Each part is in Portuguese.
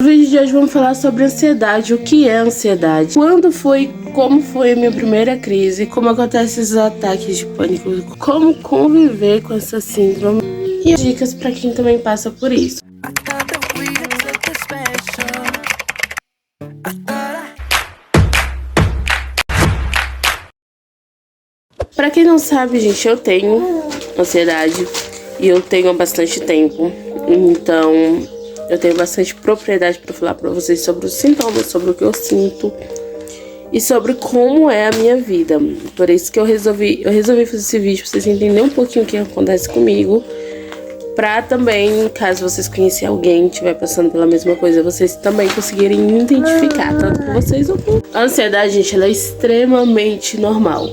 No vídeo de hoje vamos falar sobre ansiedade, o que é ansiedade, como foi a minha primeira crise, como acontecem esses ataques de pânico, como conviver com essa síndrome e dicas para quem também passa por isso. Pra quem não sabe, gente, eu tenho ansiedade e eu tenho há bastante tempo, então eu tenho bastante propriedade pra falar pra vocês sobre os sintomas, sobre o que eu sinto e sobre como é a minha vida. Por isso que eu resolvi fazer esse vídeo pra vocês entenderem um pouquinho o que acontece comigo, pra também, caso vocês conhecerem alguém que estiver passando pela mesma coisa, vocês também conseguirem identificar, tanto com vocês ou com... A ansiedade, gente, ela é extremamente normal.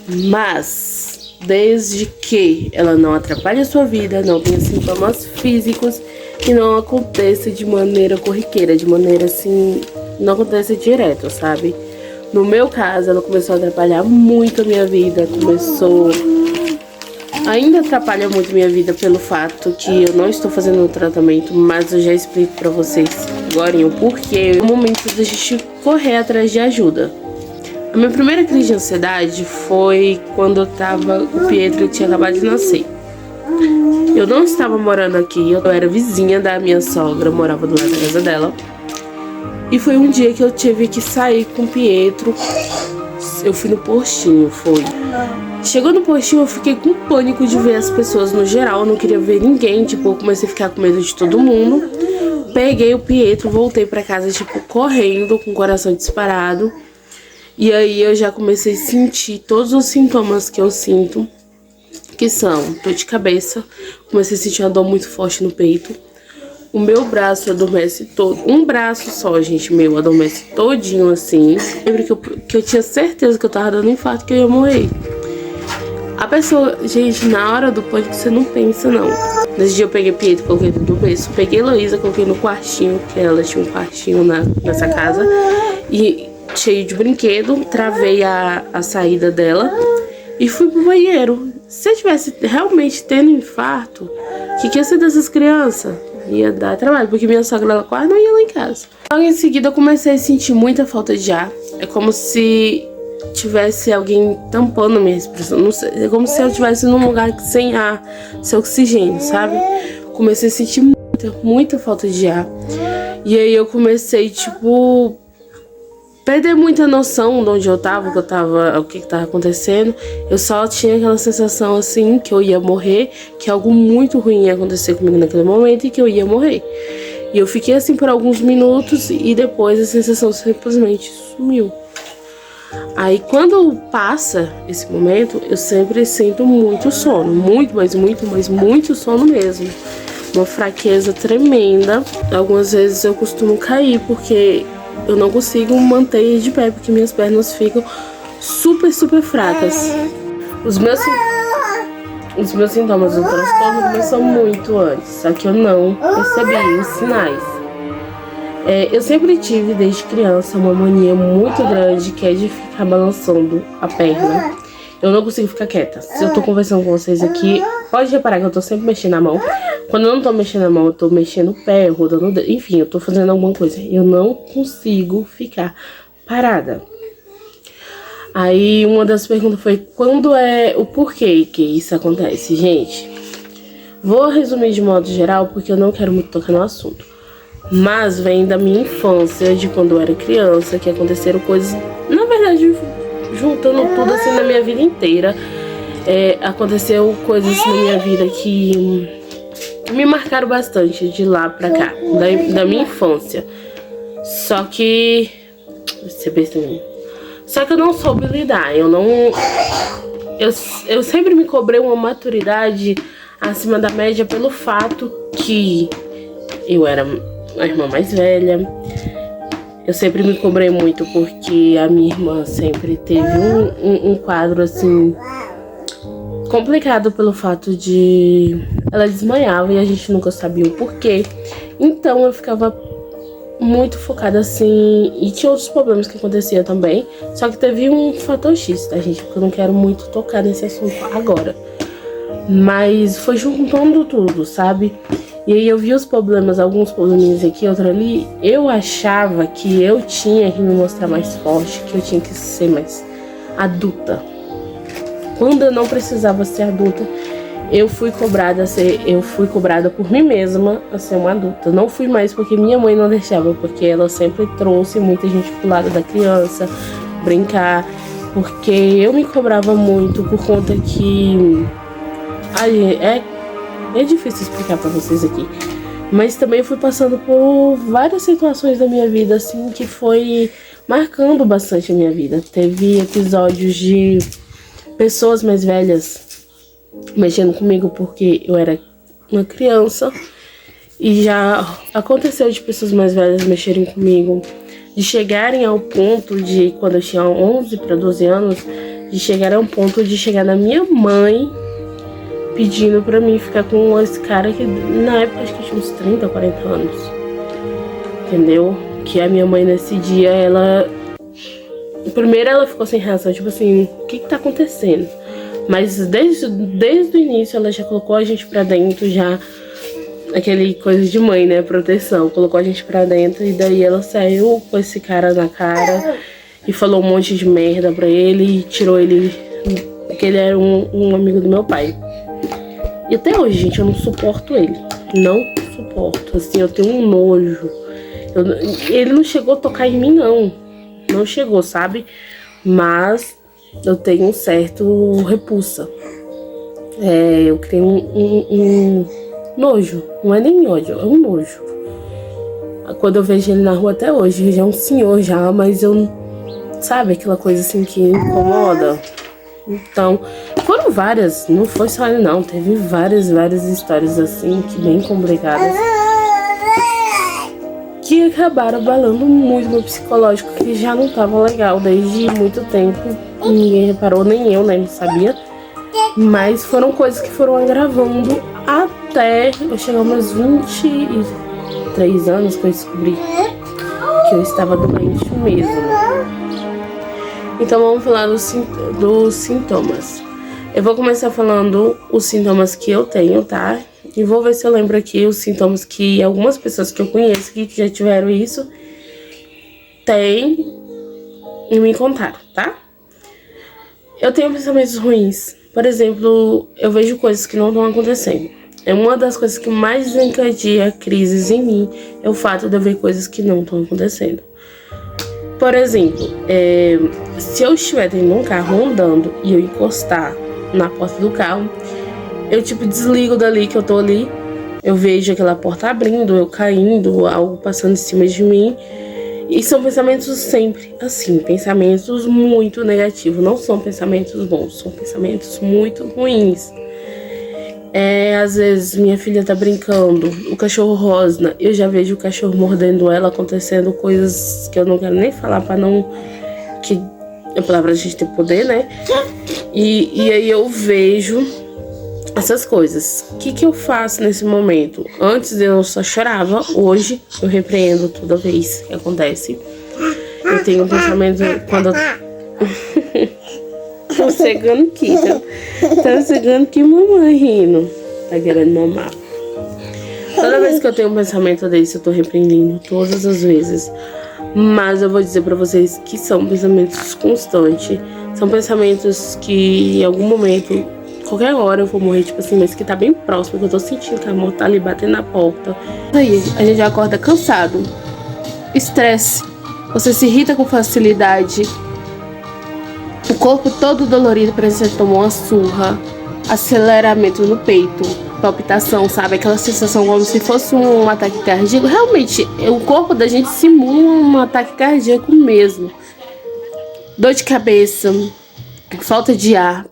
Mas, desde que ela não atrapalhe a sua vida, não tenha sintomas físicos e não aconteça de maneira corriqueira, de maneira assim, não aconteça direto, sabe? No meu caso, ela começou a atrapalhar muito a minha vida, ainda atrapalha muito a minha vida pelo fato que eu não estou fazendo um tratamento, mas eu já explico pra vocês agora o porquê. É o momento da gente correr atrás de ajuda. A minha primeira crise de ansiedade foi quando o Pietro tinha acabado de nascer. Eu não estava morando aqui, eu era vizinha da minha sogra, eu morava do lado da casa dela. E foi um dia que eu tive que sair com o Pietro. Eu fui no postinho, Chegou no postinho, eu fiquei com pânico de ver as pessoas no geral, eu não queria ver ninguém, eu comecei a ficar com medo de todo mundo. Peguei o Pietro, voltei pra casa, correndo, com o coração disparado. E aí eu já comecei a sentir todos os sintomas que eu sinto, que são dor de cabeça, comecei a sentir uma dor muito forte no peito, o meu braço adormece todo, um braço só, gente, meu, adormece todinho assim. Lembro que eu tinha certeza que eu tava dando infarto, que eu ia morrer. A pessoa, gente, na hora do pânico você não pensa não. Nesse dia eu peguei Pietro, coloquei tudo no berço, peguei Heloísa, coloquei no quartinho, porque ela tinha um quartinho nessa casa, e cheio de brinquedo, travei a saída dela e fui pro banheiro. Se eu tivesse realmente tendo infarto, o que ia ser dessas crianças? Ia dar trabalho, porque minha sogra ela quase não ia lá em casa. Logo em seguida eu comecei a sentir muita falta de ar. É como se tivesse alguém tampando a minha respiração. Não sei, é como se eu estivesse num lugar sem ar, sem oxigênio, sabe? Comecei a sentir muita falta de ar. E aí eu comecei, perder muita noção de onde eu tava, o que tava acontecendo. Eu só tinha aquela sensação assim, que eu ia morrer, que algo muito ruim ia acontecer comigo naquele momento e que eu ia morrer. E eu fiquei assim por alguns minutos e depois a sensação simplesmente sumiu. Aí quando passa esse momento, eu sempre sinto muito sono, muito sono mesmo. Uma fraqueza tremenda. Algumas vezes eu costumo cair porque eu não consigo manter de pé, porque minhas pernas ficam super fracas. Os meus sintomas do transtorno começam muito antes, só que eu não percebi os sinais. Eu sempre tive, desde criança, uma mania muito grande, que é de ficar balançando a perna. Eu não consigo ficar quieta. Se eu tô conversando com vocês aqui, pode reparar que eu tô sempre mexendo a mão. Quando eu não tô mexendo a mão, eu tô mexendo o pé, rodando o dedo. Enfim, eu tô fazendo alguma coisa. Eu não consigo ficar parada. Aí, uma das perguntas foi, o porquê que isso acontece? Gente, vou resumir de modo geral, porque eu não quero muito tocar no assunto. Mas vem da minha infância, de quando eu era criança, que aconteceram coisas, na verdade, juntando tudo assim na minha vida inteira. Aconteceu coisas na minha vida que me marcaram bastante de lá pra cá, da minha infância. Só que... Só que eu não soube lidar, eu sempre me cobrei uma maturidade acima da média pelo fato que eu era a irmã mais velha. Eu sempre me cobrei muito porque a minha irmã sempre teve um quadro assim complicado pelo fato de ela desmaiava e a gente nunca sabia o porquê. Então eu ficava muito focada assim, e tinha outros problemas que acontecia também. Só que teve um fator X, tá, gente? Porque eu não quero muito tocar nesse assunto agora. Mas foi juntando tudo, sabe? E aí eu vi os problemas, alguns probleminhas aqui, outro ali. Eu achava que eu tinha que me mostrar mais forte, que eu tinha que ser mais adulta. Quando eu não precisava ser adulta, eu fui cobrada por mim mesma a ser uma adulta. Não fui mais porque minha mãe não deixava, porque ela sempre trouxe muita gente pro lado da criança, brincar, porque eu me cobrava muito por conta que é difícil explicar pra vocês aqui. Mas também eu fui passando por várias situações da minha vida, assim, que foi marcando bastante a minha vida. Teve episódios de pessoas mais velhas mexendo comigo porque eu era uma criança. E já aconteceu de pessoas mais velhas mexerem comigo, de chegarem ao ponto de, quando eu tinha 11 para 12 anos, de chegar ao ponto de chegar na minha mãe pedindo pra mim ficar com esse cara que na época acho que tinha uns 30, 40 anos. Entendeu? Que a minha mãe nesse dia, primeiro ela ficou sem reação, tipo assim, o que tá acontecendo? Mas desde o início ela já colocou a gente pra dentro, já aquele coisa de mãe, né, proteção, colocou a gente pra dentro. E daí ela saiu com esse cara na cara e falou um monte de merda pra ele e tirou ele, porque ele era um amigo do meu pai. E até hoje, gente, eu não suporto ele. Não suporto. Assim, eu tenho um nojo. Ele não chegou a tocar em mim, não. Não chegou, sabe? Mas eu tenho um certo repulsa. Eu criei um nojo. Não é nem ódio, é um nojo. Quando eu vejo ele na rua até hoje, ele já é um senhor já, mas eu... Sabe aquela coisa assim que incomoda? Então, foram várias, não foi só ele não, teve várias histórias assim, que bem complicadas, que acabaram abalando muito meu psicológico, que já não tava legal desde muito tempo. Ninguém reparou, nem eu, né, não sabia. Mas foram coisas que foram agravando até eu chegar aos meus 23 anos, que eu descobri que eu estava doente mesmo. Então vamos falar dos sintomas. Eu vou começar falando os sintomas que eu tenho, tá? E vou ver se eu lembro aqui os sintomas que algumas pessoas que eu conheço que já tiveram isso têm e me contaram, tá? Eu tenho pensamentos ruins. Por exemplo, eu vejo coisas que não estão acontecendo. É uma das coisas que mais desencadeia crises em mim, é o fato de eu ver coisas que não estão acontecendo. Por exemplo, se eu estiver dentro de um carro andando e eu encostar na porta do carro, eu tipo desligo dali que eu tô ali, eu vejo aquela porta abrindo, eu caindo, algo passando em cima de mim. E são pensamentos sempre assim, pensamentos muito negativos, não são pensamentos bons, são pensamentos muito ruins. Às vezes minha filha tá brincando, o cachorro rosna, eu já vejo o cachorro mordendo ela, acontecendo coisas que eu não quero nem falar pra não... que a palavra a gente tem poder, né? E aí eu vejo essas coisas. O que eu faço nesse momento? Antes eu só chorava, hoje eu repreendo toda vez que acontece. Eu tenho um pensamento quando eu... Tô cegando aqui, tá cegando aqui, mamãe rindo. Tá querendo mamar. Toda vez que eu tenho um pensamento desse, eu tô repreendendo todas as vezes. Mas eu vou dizer pra vocês que são pensamentos constantes. São pensamentos que em algum momento, qualquer hora eu vou morrer, tipo assim, mas que tá bem próximo, que eu tô sentindo que a amor tá ali batendo na porta. Aí, a gente já acorda cansado. Estresse. Você se irrita com facilidade. O corpo todo dolorido, parece que você tomou uma surra. Aceleramento no peito, palpitação, sabe? Aquela sensação como se fosse um ataque cardíaco. Realmente, o corpo da gente simula um ataque cardíaco mesmo. Dor de cabeça, falta de ar.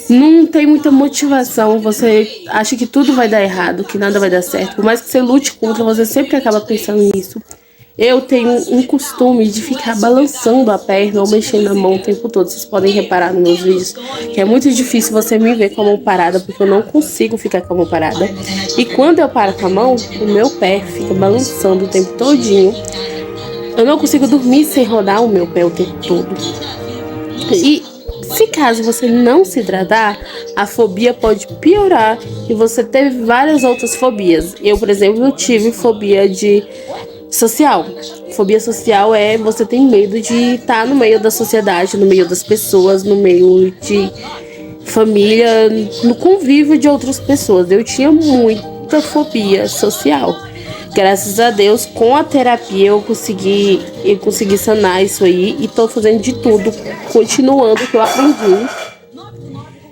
Não tem muita motivação, você acha que tudo vai dar errado, que nada vai dar certo. Por mais que você lute contra, você sempre acaba pensando nisso. Eu tenho um costume de ficar balançando a perna ou mexendo a mão o tempo todo. Vocês podem reparar nos meus vídeos que é muito difícil você me ver com a mão parada, porque eu não consigo ficar com a mão parada. E quando eu paro com a mão, o meu pé fica balançando o tempo todinho. Eu não consigo dormir sem rodar o meu pé o tempo todo. E se caso você não se hidratar, a fobia pode piorar e você teve várias outras fobias. Eu, por exemplo, eu tive fobia de social. Fobia social é você tem medo de estar no meio da sociedade, no meio das pessoas, no meio de família, no convívio de outras pessoas. Eu tinha muita fobia social. Graças a Deus, com a terapia eu consegui sanar isso aí e tô fazendo de tudo, continuando o que eu aprendi.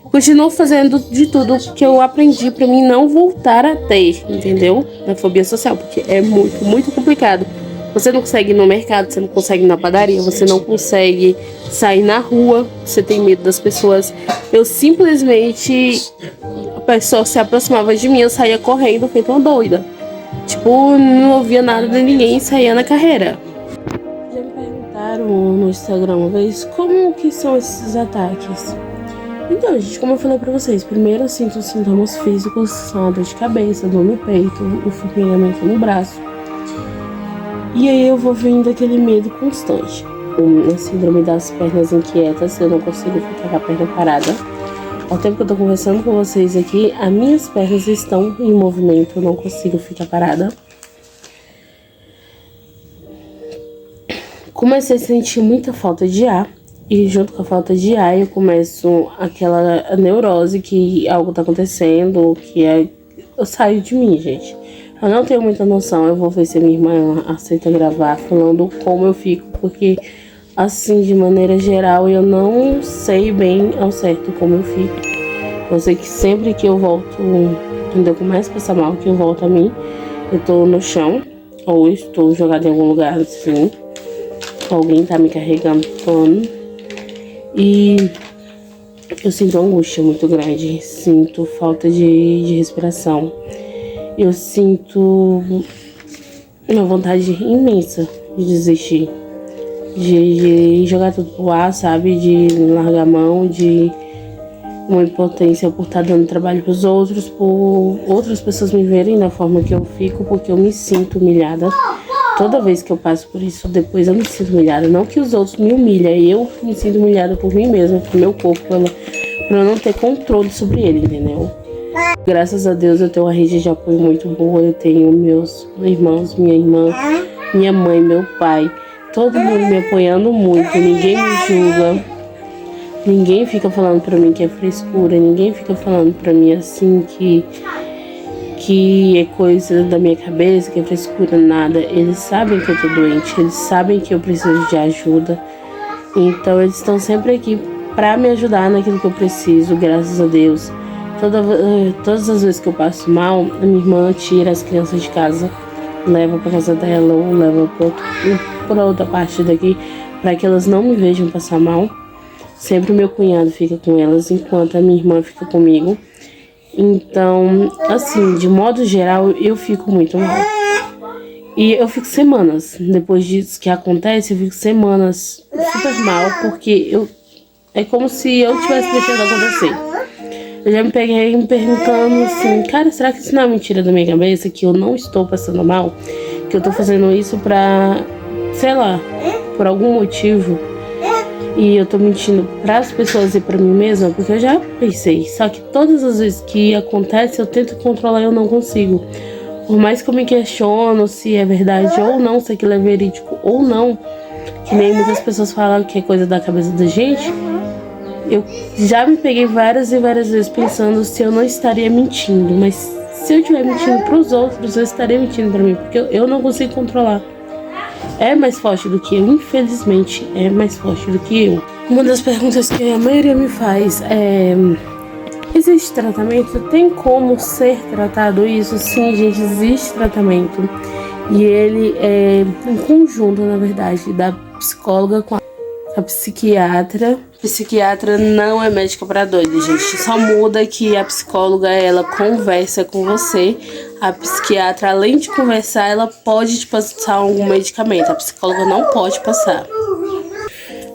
Continuo fazendo de tudo que eu aprendi pra mim não voltar a ter, entendeu? A fobia social, porque é muito, muito complicado. Você não consegue ir no mercado, você não consegue ir na padaria, você não consegue sair na rua, você tem medo das pessoas. Eu simplesmente, a pessoa se aproximava de mim, eu saía correndo, feito uma doida. Tipo, não ouvia nada de ninguém e saía na carreira. Já me perguntaram no Instagram uma vez como que são esses ataques. Então, gente, como eu falei pra vocês, primeiro eu sinto os sintomas físicos, são a dor de cabeça, dor no peito, o formigamento no braço. E aí eu vou vendo aquele medo constante. A síndrome das pernas inquietas, eu não consigo ficar com a perna parada. Ao tempo que eu tô conversando com vocês aqui, as minhas pernas estão em movimento, eu não consigo ficar parada. Comecei a sentir muita falta de ar. E junto com a falta de ar, eu começo aquela neurose que algo tá acontecendo, eu saio de mim, gente. Eu não tenho muita noção, eu vou ver se a minha irmã aceita gravar falando como eu fico, porque assim, de maneira geral, eu não sei bem ao certo como eu fico. Eu sei que sempre que eu volto, quando eu começo a passar mal, que eu volto a mim, eu tô no chão, ou estou jogada em algum lugar assim, alguém tá me carregando pano. E eu sinto angústia muito grande, sinto falta de respiração. Eu sinto uma vontade imensa de desistir, de jogar tudo pro ar, sabe? De largar a mão, de uma impotência por estar dando trabalho pros outros, por outras pessoas me verem da forma que eu fico, porque eu me sinto humilhada. Toda vez que eu passo por isso, depois eu me sinto humilhada. Não que os outros me humilhem, eu me sinto humilhada por mim mesma, por meu corpo, por eu não ter controle sobre ele, entendeu? Graças a Deus eu tenho uma rede de apoio muito boa. Eu tenho meus irmãos, minha irmã, minha mãe, meu pai. Todo mundo me apoiando muito, ninguém me julga. Ninguém fica falando pra mim que é frescura, ninguém fica falando pra mim assim que é coisa da minha cabeça, que é frescura, nada. Eles sabem que eu tô doente, eles sabem que eu preciso de ajuda. Então eles estão sempre aqui pra me ajudar naquilo que eu preciso, graças a Deus. Todas as vezes que eu passo mal, a minha irmã tira as crianças de casa, leva pra casa dela ou leva pra outra parte daqui, pra que elas não me vejam passar mal. Sempre o meu cunhado fica com elas, enquanto a minha irmã fica comigo. Então, assim, de modo geral, eu fico muito mal. E eu fico semanas, depois disso que acontece, eu fico semanas super mal, porque é como se eu tivesse deixado acontecer. Eu já me peguei me perguntando assim, cara, será que isso não é mentira da minha cabeça? Que eu não estou passando mal? Que eu tô fazendo isso pra, sei lá, por algum motivo? E eu tô mentindo pras pessoas e pra mim mesma, porque eu já pensei. Só que todas as vezes que acontece, eu tento controlar e eu não consigo. Por mais que eu me questiono se é verdade ou não, se aquilo é verídico ou não, que nem muitas pessoas falam que é coisa da cabeça da gente, eu já me peguei várias e várias vezes pensando se eu não estaria mentindo. Mas se eu estiver mentindo pros outros, eu estaria mentindo pra mim, porque eu não consigo controlar. É mais forte do que eu, infelizmente, é mais forte do que eu. Uma das perguntas que a maioria me faz é: existe tratamento? Tem como ser tratado isso? Sim, gente, existe tratamento. E ele é um conjunto, na verdade, da psicóloga com a psiquiatra. A psiquiatra não é médica para doido, gente. Só muda que a psicóloga, ela conversa com você. A psiquiatra, além de conversar, ela pode te passar algum medicamento. A psicóloga não pode passar.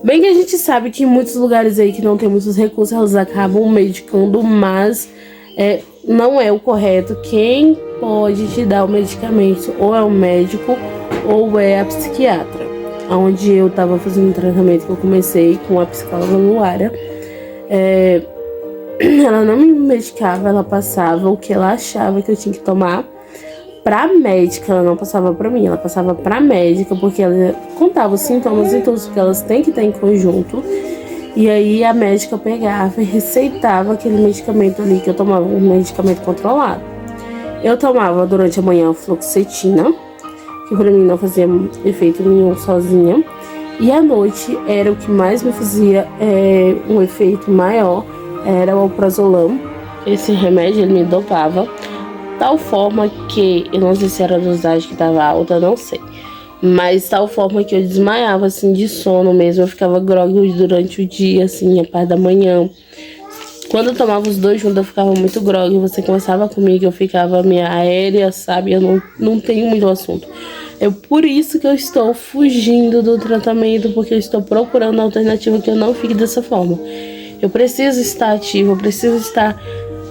Bem que a gente sabe que em muitos lugares aí que não tem muitos recursos, elas acabam medicando, mas não é o correto. Quem pode te dar o medicamento ou é o médico ou é a psiquiatra. Onde eu tava fazendo um tratamento que eu comecei com a psicóloga Luara. ela não me medicava, ela passava o que ela achava que eu tinha que tomar pra médica. Ela não passava pra mim, ela passava pra médica, porque ela contava os sintomas e tudo, porque elas têm que estar em conjunto. E aí a médica pegava e receitava aquele medicamento ali que eu tomava, um medicamento controlado. Eu tomava durante a manhã fluoxetina, que pra mim não fazia efeito nenhum sozinha. E à noite era o que mais me fazia um efeito maior, era o alprazolam. Esse remédio ele me dopava, tal forma que, eu não sei se era a dosagem que estava alta, não sei. Mas tal forma que eu desmaiava, assim, de sono mesmo. Eu ficava groggy durante o dia, assim, a parte da manhã. Quando eu tomava os dois juntos, eu ficava muito groggy. Você conversava comigo, eu ficava meio aérea, sabe? Eu não tenho muito assunto. É por isso que eu estou fugindo do tratamento, porque eu estou procurando uma alternativa que eu não fique dessa forma. Eu preciso estar ativa, eu preciso estar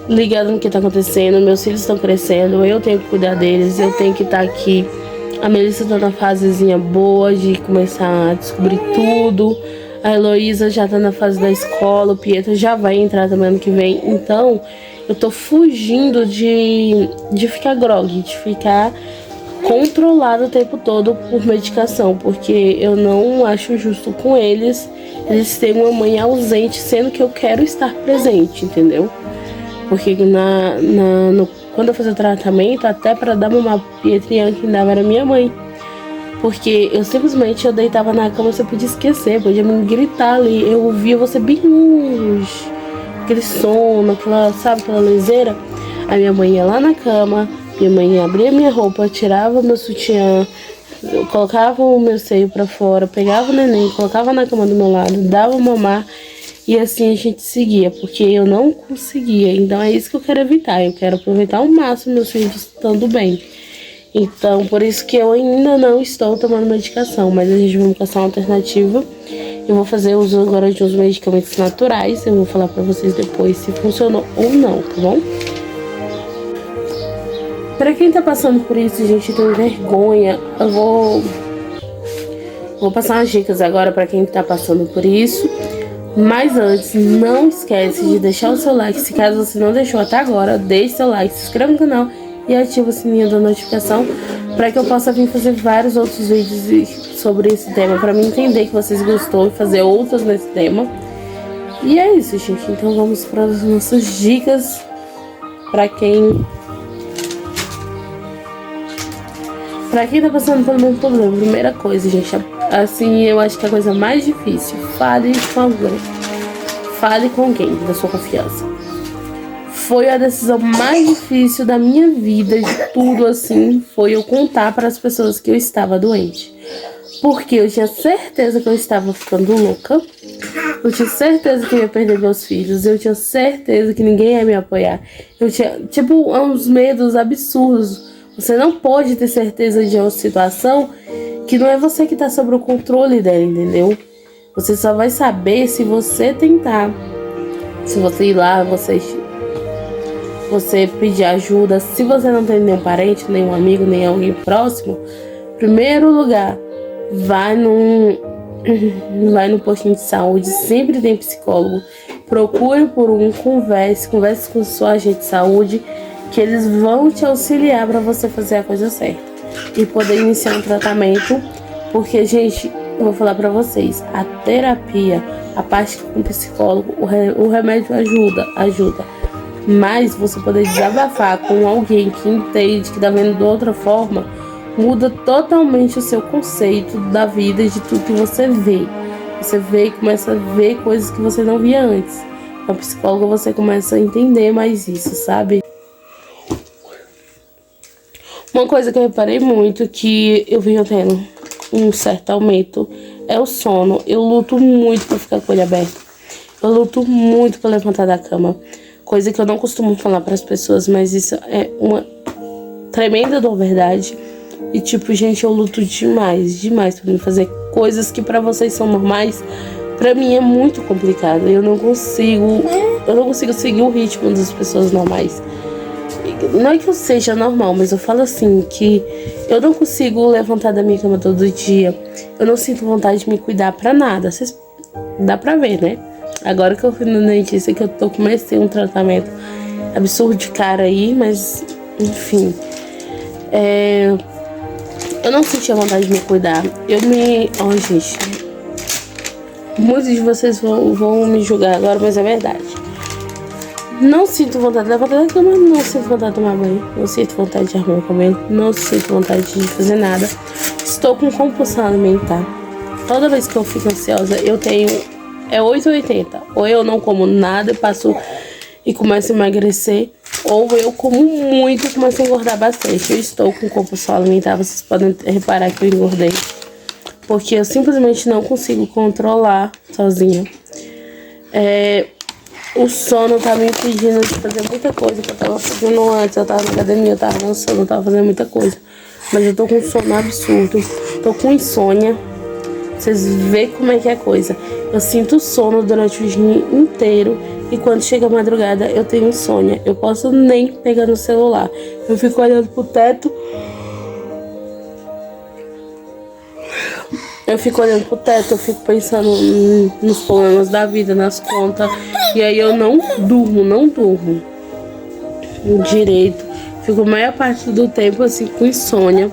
ligada no que está acontecendo. Meus filhos estão crescendo, eu tenho que cuidar deles, eu tenho que estar aqui. A Melissa tá na fasezinha boa de começar a descobrir tudo. A Heloísa já tá na fase da escola, o Pietro já vai entrar também ano que vem. Então, eu tô fugindo de ficar groggy, de ficar controlado o tempo todo por medicação, porque eu não acho justo com eles terem uma mãe ausente, sendo que eu quero estar presente, entendeu? Porque quando eu fazia tratamento, até para dar mamar pro Pietrian, quem dava era minha mãe. Porque eu deitava na cama, você podia esquecer, podia me gritar ali, eu ouvia você bem longe, aquele sono, aquela leseira. A minha mãe ia lá na cama, minha mãe abria minha roupa, tirava meu sutiã, eu colocava o meu seio pra fora, pegava o neném, colocava na cama do meu lado, dava mamar e assim a gente seguia, porque eu não conseguia. Então é isso que eu quero evitar, eu quero aproveitar ao máximo meus filhos estando bem. Então por isso que eu ainda não estou tomando medicação, mas a gente vai caçar uma alternativa. Eu vou fazer uso agora de uns medicamentos naturais, eu vou falar pra vocês depois se funcionou ou não, tá bom? Pra quem tá passando por isso, gente, tem vergonha, eu vou passar umas dicas agora pra quem tá passando por isso. Mas antes, não esquece de deixar o seu like. Se caso você não deixou até agora, deixe seu like, se inscreva no canal e ative o sininho da notificação para que eu possa vir fazer vários outros vídeos sobre esse tema, para mim entender que vocês gostou e fazer outros nesse tema. E é isso, gente. Então vamos para as nossas dicas para quem tá passando pelo mesmo problema. Primeira coisa, gente, assim, eu acho que a coisa mais difícil, fale com alguém. Fale com alguém da sua confiança. Foi a decisão mais difícil da minha vida, de tudo assim, foi eu contar para as pessoas que eu estava doente. Porque eu tinha certeza que eu estava ficando louca. Eu tinha certeza que eu ia perder meus filhos. Eu tinha certeza que ninguém ia me apoiar. Eu tinha, uns medos absurdos. Você não pode ter certeza de uma situação que não é você que está sob o controle dela, entendeu? Você só vai saber se você tentar. Se você ir lá, você pedir ajuda. Se você não tem nenhum parente, nenhum amigo, nem alguém próximo, em primeiro lugar, vai no postinho de saúde. Sempre tem psicólogo. Procure por converse com sua agente de saúde, que eles vão te auxiliar para você fazer a coisa certa e poder iniciar um tratamento. Porque, gente, eu vou falar para vocês, a terapia, a parte com o psicólogo, o remédio ajuda, mas você poder desabafar com alguém que entende, que tá vendo de outra forma, muda totalmente o seu conceito da vida e de tudo que você vê. Você vê e começa a ver coisas que você não via antes. Com a psicóloga você começa a entender mais isso, sabe? Uma coisa que eu reparei muito, que eu venho tendo um certo aumento, é o sono. Eu luto muito pra ficar com o olho aberto. Eu luto muito pra levantar da cama. Coisa que eu não costumo falar pras pessoas, mas isso é uma tremenda verdade. E tipo, gente, eu luto demais pra me fazer coisas que pra vocês são normais. Pra mim é muito complicado. Eu não consigo seguir o ritmo das pessoas normais. Não é que eu seja normal, mas eu falo assim, que eu não consigo levantar da minha cama todo dia. Eu não sinto vontade de me cuidar pra nada. Dá pra ver, né? Agora que eu fui no dentista, que eu comecei um tratamento absurdo de cara aí, mas enfim. Eu não sentia vontade de me cuidar. Gente, muitos de vocês vão me julgar agora, mas é verdade. Não sinto vontade de levantar da cama, não sinto vontade de tomar banho, não sinto vontade de arrumar o cabelo, não sinto vontade de fazer nada. Estou com compulsão alimentar. Toda vez que eu fico ansiosa, eu tenho 8 ou 80. Ou eu não como nada, passo e começo a emagrecer, ou eu como muito e começo a engordar bastante. Eu estou com compulsão alimentar, vocês podem reparar que eu engordei, porque eu simplesmente não consigo controlar sozinha. O sono tá me impedindo de fazer muita coisa que eu tava fazendo antes. Eu tava na academia, eu tava dançando, eu tava fazendo muita coisa. Mas eu tô com sono absurdo, tô com insônia. Vocês veem como é que é a coisa. Eu sinto sono durante o dia inteiro e quando chega a madrugada eu tenho insônia. Eu posso nem pegar no celular. Eu fico olhando pro teto. Eu fico fico pensando nos problemas da vida, nas contas. E aí eu não durmo direito. Fico a maior parte do tempo assim com insônia.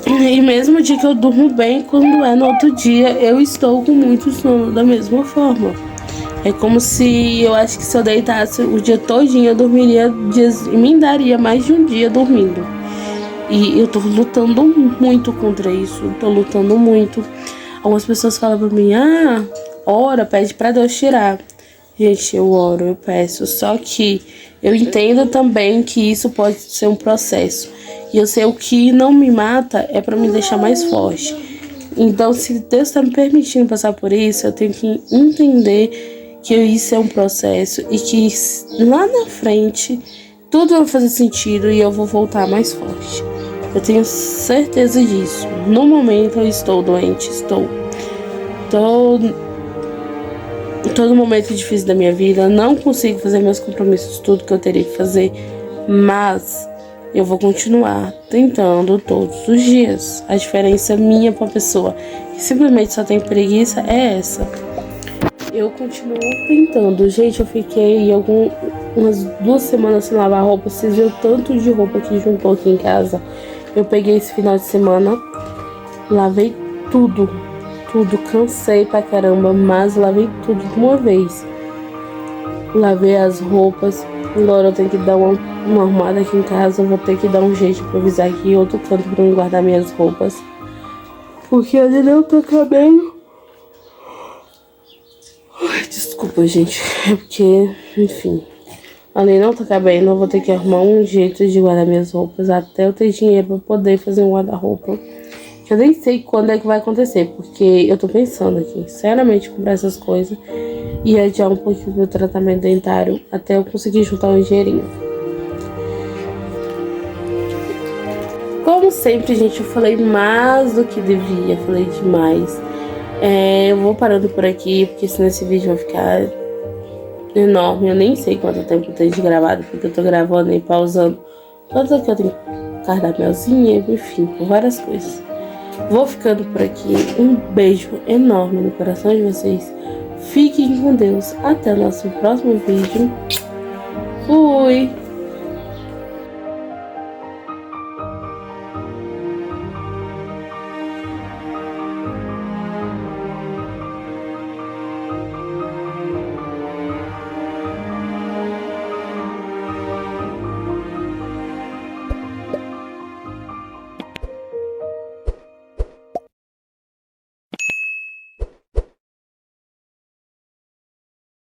E mesmo dia que eu durmo bem, quando é no outro dia, eu estou com muito sono da mesma forma. É como se, eu acho que se eu deitasse o dia todinho, eu dormiria dias, me daria mais de um dia dormindo. E eu tô lutando muito contra isso, tô lutando muito. Algumas pessoas falam pra mim, ora, pede pra Deus tirar. Gente, eu oro, eu peço, só que eu entendo também que isso pode ser um processo. E eu sei o que não me mata é pra me deixar mais forte. Então, se Deus tá me permitindo passar por isso, eu tenho que entender que isso é um processo e que lá na frente tudo vai fazer sentido e eu vou voltar mais forte. Eu tenho certeza disso. No momento eu estou doente, todo momento difícil da minha vida, não consigo fazer meus compromissos, tudo que eu teria que fazer, mas eu vou continuar tentando todos os dias. A diferença minha pra pessoa que simplesmente só tem preguiça é essa. Eu continuo tentando. Gente, eu fiquei umas 2 semanas sem lavar roupa. Vocês viram o tanto de roupa que juntou aqui em casa. Eu peguei esse final de semana, lavei tudo, cansei pra caramba, mas lavei tudo de uma vez. Lavei as roupas, agora eu tenho que dar uma arrumada aqui em casa, eu vou ter que dar um jeito de improvisar aqui em outro canto pra não guardar minhas roupas. Porque ali não tá cabendo. Ai, desculpa, gente, é porque, enfim... Ali não tá cabendo, eu vou ter que arrumar um jeito de guardar minhas roupas até eu ter dinheiro pra poder fazer um guarda-roupa. Eu nem sei quando é que vai acontecer, porque eu tô pensando aqui, seriamente, comprar essas coisas e adiar um pouquinho do meu tratamento dentário até eu conseguir juntar um dinheirinho. Como sempre, gente, eu falei mais do que devia, falei demais. Eu vou parando por aqui, porque senão esse vídeo vai ficar enorme. Eu nem sei quanto tempo eu tenho de gravado, porque eu tô gravando e pausando. Tanto que eu tenho cardamelzinha, enfim, com várias coisas. Vou ficando por aqui. Um beijo enorme no coração de vocês. Fiquem com Deus. Até o nosso próximo vídeo. Fui!